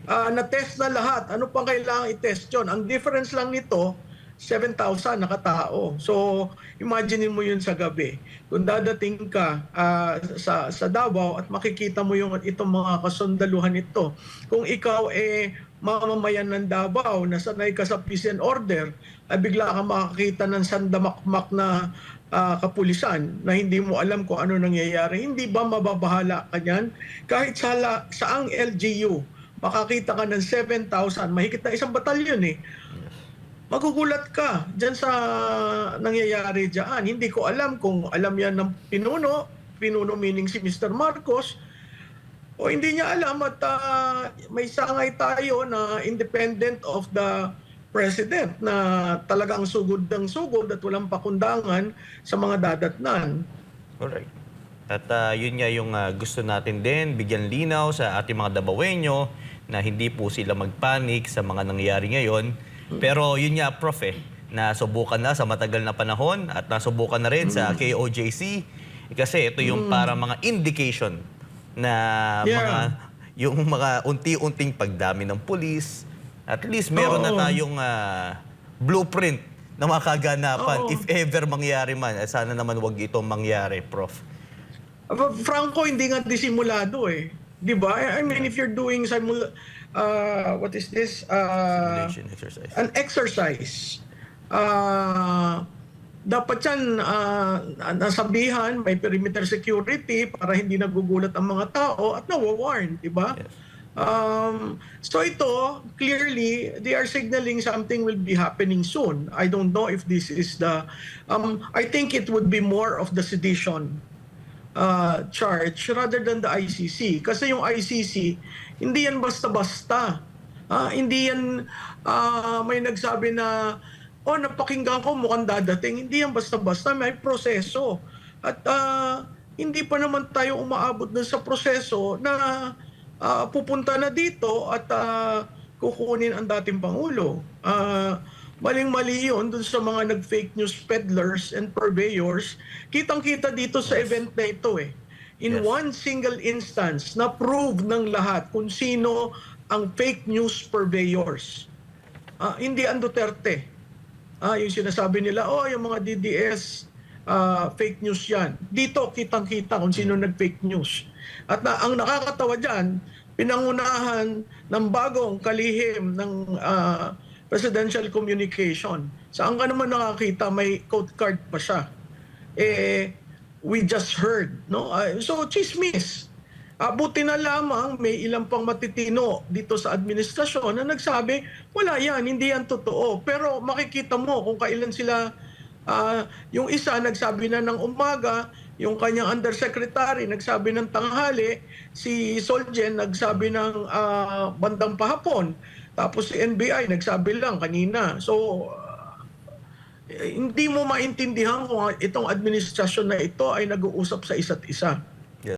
na-test na lahat. Ano pang kailangan i-test yun? Ang difference lang nito, 7,000 nakatao. So, imaginein mo yun sa gabi. Kung dadating ka sa Davao at makikita mo yung itong mga kasundaluhan ito, kung ikaw mamamayan ng Davao na sanay ka sa peace and order, ay bigla ka makakita ng sandamakmak na kapulisan na hindi mo alam kung ano nangyayari. Hindi ba mababahala ka niyan? Kahit saang LGU, makakita ka ng 7,000, mahigit na isang batalyon magugulat ka dyan sa nangyayari dyan. Hindi ko alam kung alam yan ng pinuno meaning si Mr. Marcos, o hindi niya alam at may sangay tayo na independent of the president na talagang sugod ng sugod at walang pakundangan sa mga dadatnan. Correct. At yun nga yung gusto natin din, bigyan linaw sa ating mga Davaoenyo na hindi po sila magpanik sa mga nangyayari ngayon. Pero yun nga, Prof, nasubukan na sa matagal na panahon at nasubukan na rin sa KOJC. Kasi ito yung para mga indication na yung mga unti-unting pagdami ng pulis. At least meron na tayong blueprint na makaganapan if ever mangyari man. Sana naman wag itong mangyari, Prof. Franco, hindi nga disimulado Di ba? I mean, if you're doing what is this? Simulation exercise. An exercise. Dapat yan nasabihan, may perimeter security para hindi nagugulat ang mga tao at nawawarn, di ba? Yes. So ito, clearly, they are signaling something will be happening soon. I don't know if this is I think it would be more of the sedition charge rather than the ICC. Kasi yung ICC, hindi yan basta-basta. Hindi yan may nagsabi na, napakinggan ko mukhang dadating. Hindi yan basta-basta, may proseso. At hindi pa naman tayo umaabot dun sa proseso na pupunta na dito at kukunin ang dating Pangulo. Maling-mali yun dun sa mga nag-fake news peddlers and purveyors. Kitang-kita dito sa event na ito In one single instance, na-prove ng lahat kung sino ang fake news purveyors. Hindi ang Duterte. Yung sinasabi nila, yung mga DDS, fake news yan. Dito, kitang-kita kung sino nag-fake news. At ang nakakatawa dyan, pinangunahan ng bagong kalihim ng presidential communication. Saan ka naman nakakita, may code card pa siya. We just heard. No? So, chismis. Buti na lamang may ilang pang matitino dito sa administrasyon na nagsabi, wala yan, hindi yan totoo. Pero makikita mo kung kailan sila, yung isa nagsabi na ng umaga, yung kanyang undersecretary nagsabi ng tanghali, si Soljen nagsabi ng bandang pahapon. Tapos si NBI nagsabi lang kanina. So, hindi mo maintindihan kung itong administrasyon na ito ay nag-uusap sa isa't isa.